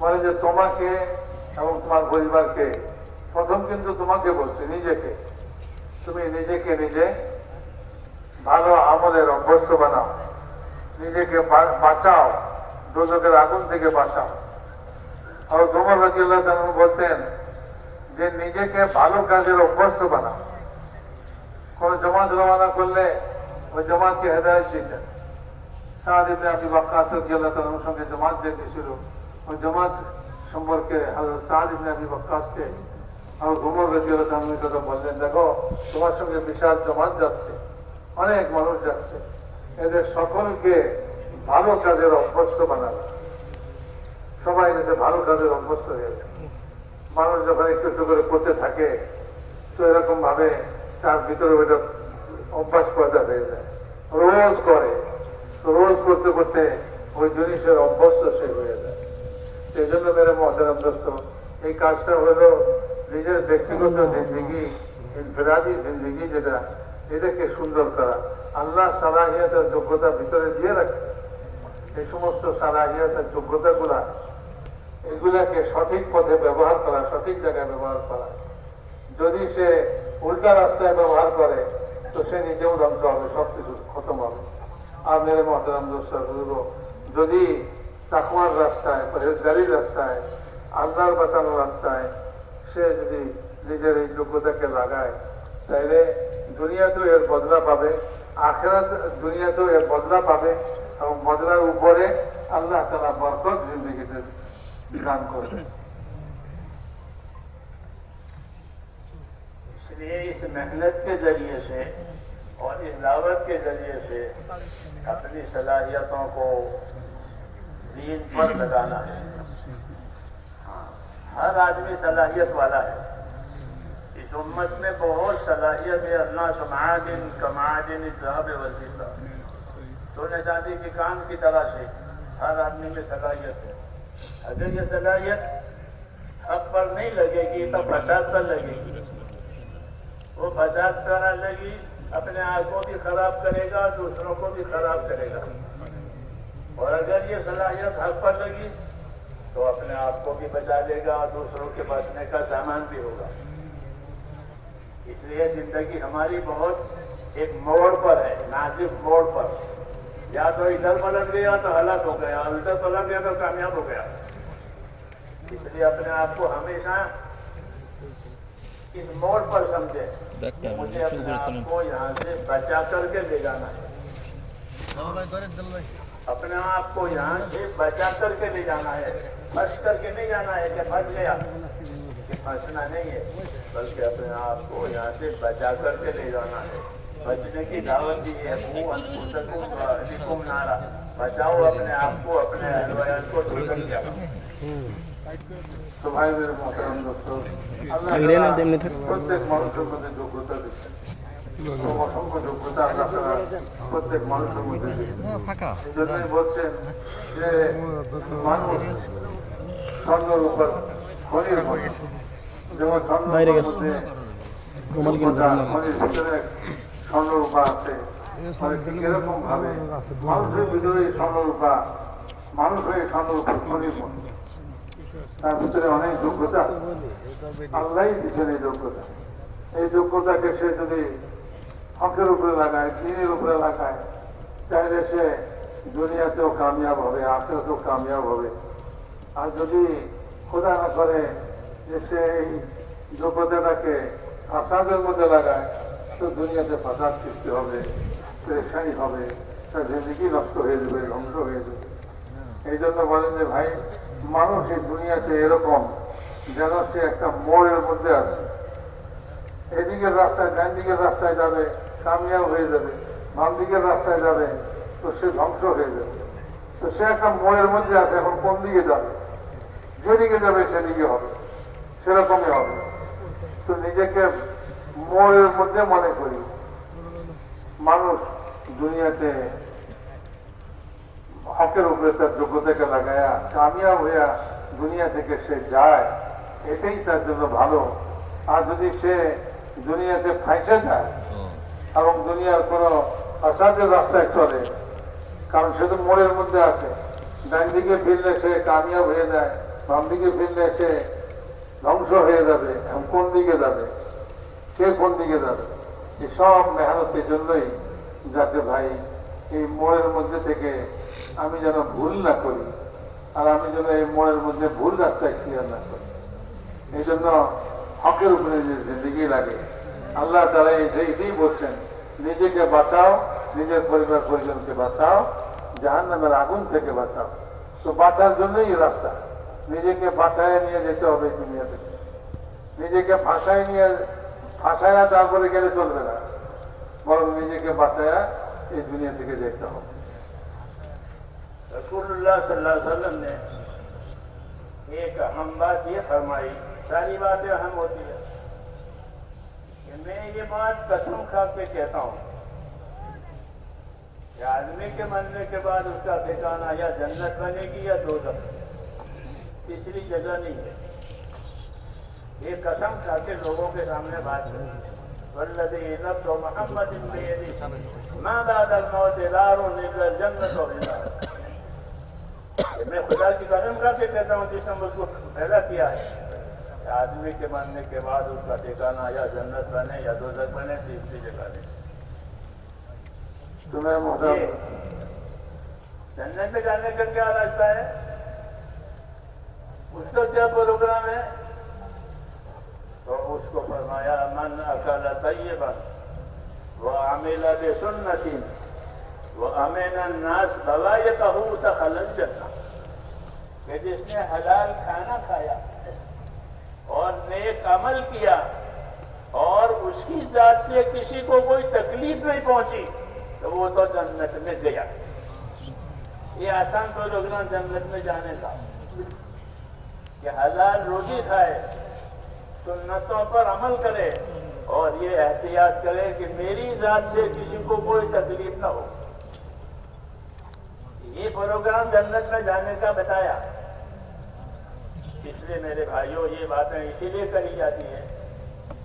বলে যে তোমাকে এবং তোমার পরিবারকে, প্রথম কিন্তু তোমাকে বলছে, নিজেকে, তুমি নিজেকে নিজে ভালো আমলের অভ্যস্ত বানাও, নিজেকে বাঁচাও, দোজখের আগুন থেকে বাঁচাও। আর ওমর রাদিয়াল্লাহু তাআলা বলতেন যে নিজেকে ভালো কাজের অভ্যস্ত বানাও। কোন জমাত রওনা করলে ওই জমাতকে হেদায়েত দিতেন। সাদ ইবনে আবি ওয়াক্কাস রাদিয়াল্লাহু তাআলার সঙ্গে জমাত দেখেছিল, ওই জমাত সম্পর্কে হযরত সাদ ইবনে আবি ওয়াক্কাসকে আর ওমর রাদিয়াল্লাহু তাআলা কথা বললেন, দেখো তোমার সঙ্গে বিশাল জমাত যাচ্ছে, অনেক মানুষ যাচ্ছে, এদের সকলকে ভালো কাজের অভ্যস্ত বানাবে। সবাই যাতে ভালো কাজের অভ্যস্ত হয়ে যায়। মানুষ যখন একটু একটু করে করতে থাকে তো এরকম ভাবে তার ভিতরে ওইটা অভ্যাস পয়দা হয়ে যায়, রোজ করে, রোজ করতে করতে ওই জিনিসের অভ্যস্ত সে হয়ে যায়। সেই জন্য মেরে মহতারাম দোস্ত, এই কাজটা হলো নিজের ব্যক্তিগত জিন্দিগি, ইনফিরাদি জিন্দিগি যেটা, এটাকে সুন্দর করা। আল্লাহ সালাহিয়াত আর যোগ্যতা ভিতরে দিয়ে রাখে। এই সমস্ত সালাহিয়াত আর যোগ্যতা গুলা, এগুলাকে সঠিক পথে ব্যবহার করা, সঠিক জায়গায় ব্যবহার করা। যদি সে উল্টা রাস্তায় ব্যবহার করে তো সে নিজেও ধ্বংস হবে, সবকিছু খতম হবে। আর মেরে মহতারাম দোস্ত, যদি তাকওয়ার রাস্তায়, পরহেজগারির রাস্তায়, আল্লাহর বাঁচানোর রাস্তায় সে যদি নিজের এই যোগ্যতাকে লাগায়, তাইলে দুনিয়াতেও এর বদলা পাবে, আখিরাত দুনিয়াতেও এর বদলা পাবে, এবং বদলার উপরে আল্লাহ তাআলা বরকত জিন্দেগিতে दान कर दे। इसलिए इस मेहनत के जरिए से और इस दावत के जरिए से अपनी सलाहियतों को दीन पर लगाना है। हर आदमी सलाहियत वाला है। इस उम्मत में बहुत सलाहियत है। अल्लाह समादिन कमादिन ज़हब वज़ीफ़ा, सोने चांदी के काम की तरह से हर आदमी में सलाहियत है। अगर ये सलाहियत हक पर नहीं लगेगी तो फसाद पर लगेगी। वो फसाद करने लगी, अपने आप को भी खराब करेगा, दूसरों को भी खराब करेगा। और अगर ये सलाहियत हक पर लगी तो अपने आप को भी बचा लेगा, दूसरों के बचने का सामान भी होगा। इसलिए जिंदगी हमारी बहुत एक मोड़ पर है, नाजुक मोड़ पर। या तो इधर पलट गया तो हलाक हो गया, उधर पलट गया तो कामयाब हो गया। इसलिए अपने आप को हमेशा इस मोड़ पर समझे, मुझे अपने आप को यहाँ से बचा करके ले जाना है। अपने आप को यहाँ से बचा करके ले जाना है, फंस करके नहीं जाना है कि फंस गया, कि फंसना नहीं है, बल्कि अपने आप को यहाँ से बचा करके ले जाना है। बचने की दावत दी है, नारा, बचाओ अपने आप को, अपने अहल को दुश्मन क्या। तो भाई मेरे मोहतरम दोस्तों, अल्लाह प्रत्येक মানুষের মধ্যে যোগ্যতা দিচ্ছেন, অসংখ্য যোগ্যতা আল্লাহ তাআলা প্রত্যেক মানুষের মধ্যে দিচ্ছেন। এই জন্যই বলছেন যে মানুষ স্বর্ণের উপর খনির মতো, যেমন স্বর্ণের মধ্যে খনির ভিতরে স্বর্ণরূপা আছে, এরকম ভাবে মানুষের ভিতরে স্বর্ণরূপা, মানুষ হয়ে স্বর্ণরূপা খনির মতো, তার ভিতরে অনেক যোগ্যতা আল্লাহ দিচ্ছেন। এই যোগ্যতা, এই যোগ্যতাকে সে যদি হকের উপরে লাগায়, দিনের উপরে লাগায়, তাহলে সে দুনিয়াতেও কামিয়াব হবে, আখিরাতেও কামিয়াব হবে। আর যদি খোদা না করে যে সে এই যোগ্যতাটাকে ফাসাদের মধ্যে লাগায়, তো দুনিয়াতে ফাসাদ সৃষ্টি হবে, পেরেশানি হবে, তার জিন্দেগি নষ্ট হয়ে যাবে, ধ্বংস হয়ে যাবে। এই জন্য বলেন যে ভাই, মানুষ এই দুনিয়াতে এরকম যেন সে একটা মোড়ের মধ্যে আছে। এদিকের রাস্তায়, ডান দিকের রাস্তায় যাবে, কামিয়াব হয়ে যাবে, বাম দিকের রাস্তায় যাবে তো সে ধ্বংস হয়ে যাবে। তো সে একটা মোড়ের মধ্যে আছে, এখন কোন দিকে যাবে? যেদিকে যাবে সেদিকে হবে, সেরকমই হবে। তো নিজেকে মোড়ের মধ্যে মনে করি। মানুষ দুনিয়াতে হকের উপরে তার যোগ্যতাকে লাগায়া কামিয়াব হইয়া দুনিয়া থেকে সে যায়, এটাই তার জন্য ভালো। আর যদি সে দুনিয়াতে ফাঁসে যায় এবং দুনিয়ার কোনো ফাসাদের রাস্তায় চলে, কারণ সে তো মোড়ের মধ্যে আছে, ডান দিকে ফিরলে সে কামিয়াব হয়ে যায়, বাম দিকে ফিরলে সে ধ্বংস হয়ে যাবে, এখন কোন দিকে যাবে, কে কোন দিকে যাবে, এই সব মেহনতের জন্যই যাতে ভাই এই মোড়ের মধ্যে থেকে আমি যেন ভুল না করি, আর আমি যেন এই মোড়ের মধ্যে ভুল রাস্তায় ক্লিয়ার না করি। এই জন্য হকের উপরে যে জিন্দিগি লাগে, আল্লাহ তাআলা এটাই বলছেন, নিজেকে বাঁচাও, নিজের পরিবার পরিজনকে বাঁচাও, জাহান্নামের আগুন থেকে বাঁচাও। তো বাঁচার জন্যই এই রাস্তা, নিজেকে বাঁচায় নিয়ে যেতে হবে দুনিয়া থেকে। নিজেকে ফাঁসায় তারপরে গেলে চলবে না, বরং নিজেকে বাঁচায়া এই দুনিয়া থেকে যেতে হবে। रसूलुल्लाह सल्लल्लाहु अलैहि वसल्लम ने एक अहम बात ये फरमाई, सारी बातें अहम होती है, कि मैं ये बात कसम खा के कहता हूँ कि आदमी के मरने के बाद उसका ठिकाना या जन्नत बनेगी या दोज़ख, तीसरी जगह नहीं है। ये कसम खा के लोगों के सामने बात करें, वल्लज़ी नफ्सु मुहम्मदिन बियदिही मा बअदल मौति दारुन इल्ला जन्नत व नार। मैं खुदा की कसम खा के कहता हूँ जिसने मुझको पैदा किया है, आदमी के मरने के बाद उसका ठिकाना या जन्नत बने या दोज़ख बने, तीसरी जगह नहीं। तुम्हें मोहतरम, जन्नत में जाने का क्या रास्ता है, उसका क्या प्रोग्राम है? तो उसको फरमाया, मन अकल तय्यबन व अमिल बिसुन्नती व अमीन अन्नास बवायतहु दखलल जन्नह, कि जिसने हलाल खाना खाया और नेक अमल किया और उसकी जात से किसी को कोई तकलीफ नहीं पहुंची, तो वो तो जन्नत में गया। ये आसान प्रोग्राम जन्नत में जाने का, कि हलाल रोजी खाए, सुन्नतों पर अमल करे और ये एहतियात करे कि मेरी जात से किसी को कोई तकलीफ ना हो। ये प्रोग्राम जन्नत में जाने का बताया। इसलिए मेरे भाइयों, ये बातें इसीलिए कही जाती है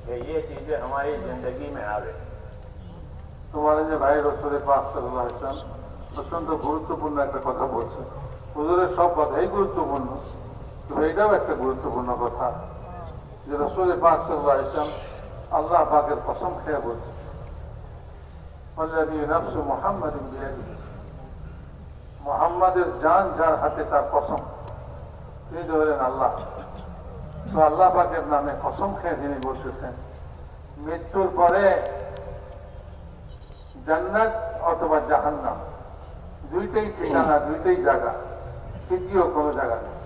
कि ये चीजें हमारी जिंदगी में आवे। তোমার যে ভাই রাসূল পাক সাল্লাল্লাহু আলাইহি ওয়াসাল্লাম অত্যন্ত গুরুত্বপূর্ণ একটা কথা বলছে। হুজুরের সব কথাই গুরুত্বপূর্ণ, তবে এটাও একটা গুরুত্বপূর্ণ কথা যে রাসূল পাক সাল্লাল্লাহু আলাইহি ওয়াসাল্লাম আল্লাহ পাকের কসম খেয়ে বলছে, ওয়াল্লাযী নাফসু মুহাম্মাদিন বিয়াদিহি, মুহাম্মাদের জান যার হাতে তার কসম, তিনি তো হলেন আল্লাহ। তো আল্লাহ পাকের নামে কসম খেয়ে তিনি বলতেছেন, মৃত্যুর পরে জান্নাত অথবা জাহান্নাম দুইটাই ঠিকানা, দুইটাই জায়গা, তৃতীয় কোনো জায়গা নেই,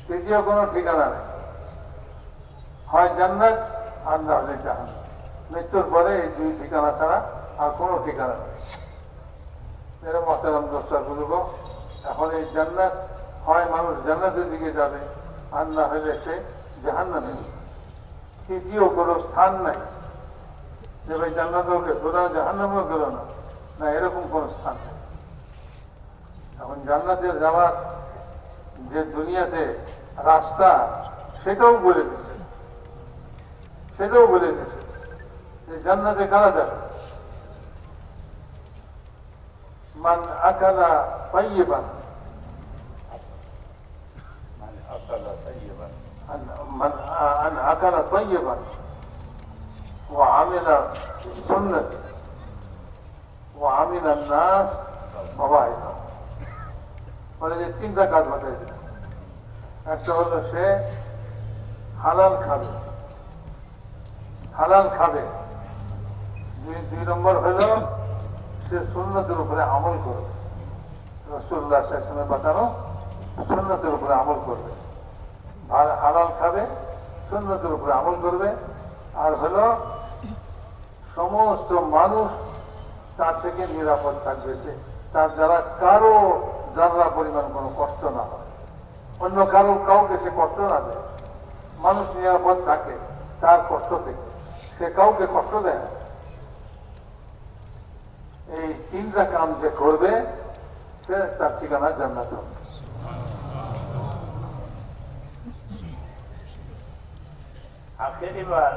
তৃতীয় কোনো ঠিকানা নেই। হয় জান্নাত আর না হলে জাহান্নাম। মৃত্যুর পরে এই দুই ঠিকানা ছাড়া আর কোনো ঠিকানা নেই। মেরে মহতারাম দোস্তার বুজুর্গ, এখন এই জান্নাত হয় মানুষ জান্নাতের দিকে যাবে, আর না হলে সে জাহান্নামে। তৃতীয় কোনো স্থান নাই যে ভাই জান্নাতেও গেল না, জাহান্নামেও গেল না, না এরকম কোন স্থান নেই। এখন জান্নাতে যাওয়ার যে দুনিয়াতে রাস্তা, সেটাও বলে দিচ্ছে, সেটাও বলে দিচ্ছে যে জান্নাতে কারা যাবে। মান আকালা তাইয়িবান, من أكل طيبا وعمل سنتي وعمل الناس مواعظا, মানে যে তিনটা কাজ বাতাই দিল। একটা হলো সে হালাল খাবে, হালাল খাবে। দুই নম্বর হলো সে সুন্নতের উপরে আমল করবে, রাসূলুল্লাহ সাল্লাল্লাহু আলাইহি ওয়াসাল্লামের বাতানো সুন্নতের উপরে আমল করবে। হালাল খাবে, সুন্নতের উপরে আমল করবে। আর হলো সমস্ত মানুষ তার থেকে নিরাপদ থাকবে, তার দ্বারা কারো যারা পরিমাণ কোনো কষ্ট না হয়, অন্য কাউকে সে কষ্ট না দেয়। মানুষ নিরাপদ থাকে তার কষ্ট থেকে, সে কাউকে কষ্ট দেয় না। এই তিনটা কাম যে করবে সে তার ঠিকানা জান্নাত হবে। आखिरी बार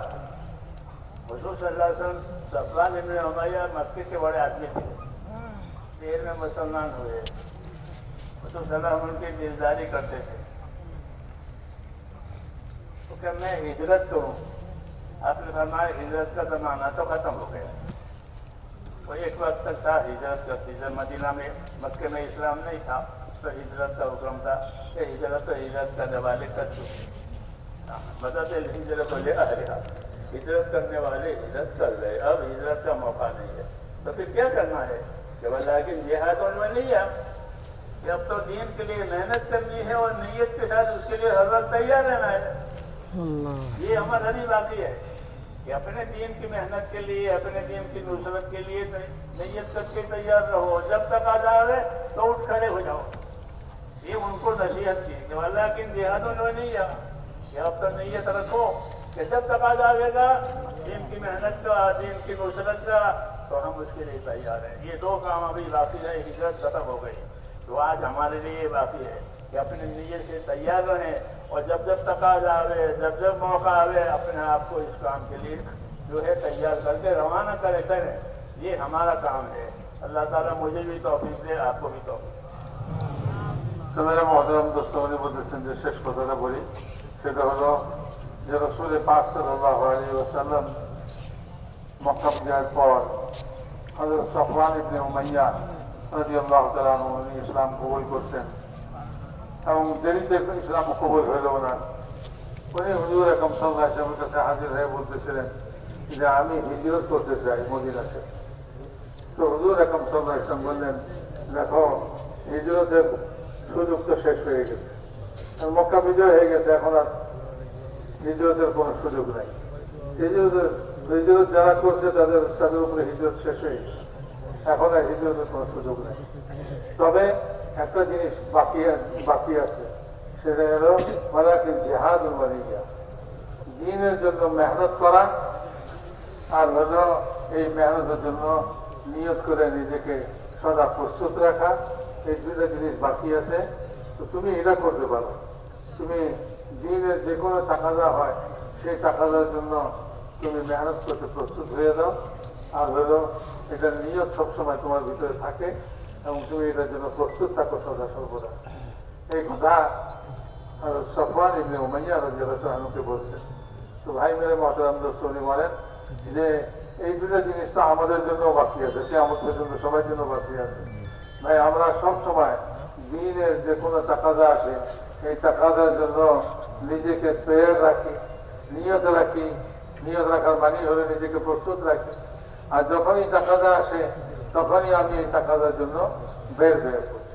हुजूर सल्लल्लाहु अलैहि वसल्लम सफवान इब्न उमय्या मक्के के बड़े आदमी थे, देर में मुसलमान हुए। हुजूर सल्लल्लाहु अलैहि वसल्लम उनकी दिलदारी करते थे। कि मैं हिजरत करूं, आपने फरमाया हिजरत का जमाना तो खत्म हो गया। वो एक वक्त तक था हिजरत करती, जब मदीना में मक्के में इस्लाम नहीं था तो हिजरत का हुक्म था कि हिजरत करने वाले कर चुके। मतलब हिजरत वाले अहलिहा, हिजरत करने वाले हिजरत कर रहे, अब हिजरत का मौका नहीं है। तो फिर क्या करना है कि लेकिन जिहाद उनमें नहीं है कि अब तो दीन के लिए मेहनत करनी है और नीयत के साथ उसके लिए हर वक्त तैयार रहना है। ये अमल अभी बाकी है कि अपने दीन की मेहनत के लिए, अपने दीन की नुसरत के लिए नीयत करके तैयार रहो। जब तक आ जाओगे तो उठ खड़े हो जाओ। ये उनको नसीहत की कि लेकिन जिहाद उनमें नहीं है कि अब तो नीयत रखो कि जब तक आ जाएगा दीन की मेहनत का, दीन की नुसरत का, तो हम उसके लिए तैयार हैं। ये दो काम अभी बाकी है, हिजरत खत्म हो गई। तो आज हमारे लिए ये बाकी है कि अपनी नीयत से तैयार रहें और जब जब तकाज आवे, जब जब मौका आवे, अपने आप को इस काम के लिए जो है तैयार करके रवाना करें। ये हमारा काम है। अल्लाह ताला मुझे भी तौफीक दे, आपको भी तौफीक। তো মেরা মহতরম দোস্ত, উনি বলতেছেন যে শেষ কথাটা বলি, সেটা হলো যে রসুল পাক সাল্লাল্লাহু আলাইহি ওয়াসাল্লাম মক্কা বিজয়ের পর হযরত সফওয়ান ইবনে উমাইয়া রাদিয়াল্লাহু তাআলা আনহু উনি ইসলাম কবুল করতেন এবং দেরিতে ইসলাম কবুল হইল ওনার। উনি হুজুর আকরাম সাল্লাল্লাহু আলাইহি ওয়াসাল্লামের কাছে হাজির হয়ে বলতেছিলেন যে আমি হিজরত করতে চাই মদিনাতে। তো হুজুর আকরাম সাল্লাল্লাহু আলাইহি ওয়াসাল্লাম বললেন, দেখো হিজরতের সুযোগ তো শেষ হয়ে গেছে, মক্কা বিজয় হয়ে গেছে, এখন আর হিজরতের কোনো সুযোগ নাই। হিজরত যারা করছে তাদের উপরে হিজরত শেষ হয়ে গেছে, এখন আর হিজরতের কোনো সুযোগ নাই। তবে একটা জিনিস বাকি আছে, সেটা হলো ওয়ালাকিন জিহাদুল ওয়ালিয়া, দ্বীনের জন্য মেহনত করা, আর হলো এই মেহনতের জন্য নিয়ত করে নিজেকে সদা প্রস্তুত রাখা। এই দুইটা জিনিস বাকি আছে। তো তুমি এটা করতে পারো, তুমি দ্বীনের যে কোনো তাকাদা হয় সেই তাকাদার জন্য তুমি মেহনত করতে প্রস্তুত হয়ে যাও। আর হলো এটার নিয়ত সবসময় তোমার ভিতরে থাকে এবং তুমি এটার জন্য প্রস্তুত থাকো সদা সর্বদা। এই কথা সফওয়ান ইবনে উমাইয়া রাদিয়াল্লাহু আনহুকে বলছেন। তো ভাই মেরে মহতরম দোস্ত, উনি বলেন যে এই দুটো জিনিস তো আমাদের জন্য বাকি আছে, কিয়ামত পর্যন্ত সবার জন্য বাকি আছে। ভাই আমরা সবসময় দ্বীনের যে কোনো তাকাদা আসে এই তাকাদার জন্য নিজেকে তৈরি রাখি, নিয়ত রাখি। নিয়ত রাখার মানে হলে নিজেকে প্রস্তুত রাখি। আর যখনই তাকাদা আসে তখনই আমি এই তাকাদার জন্য বের হয়ে পড়ি।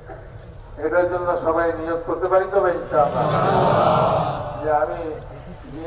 এটার জন্য সবাই নিয়ত করতে পারি, তবে ইনশাআল্লাহ যে আমি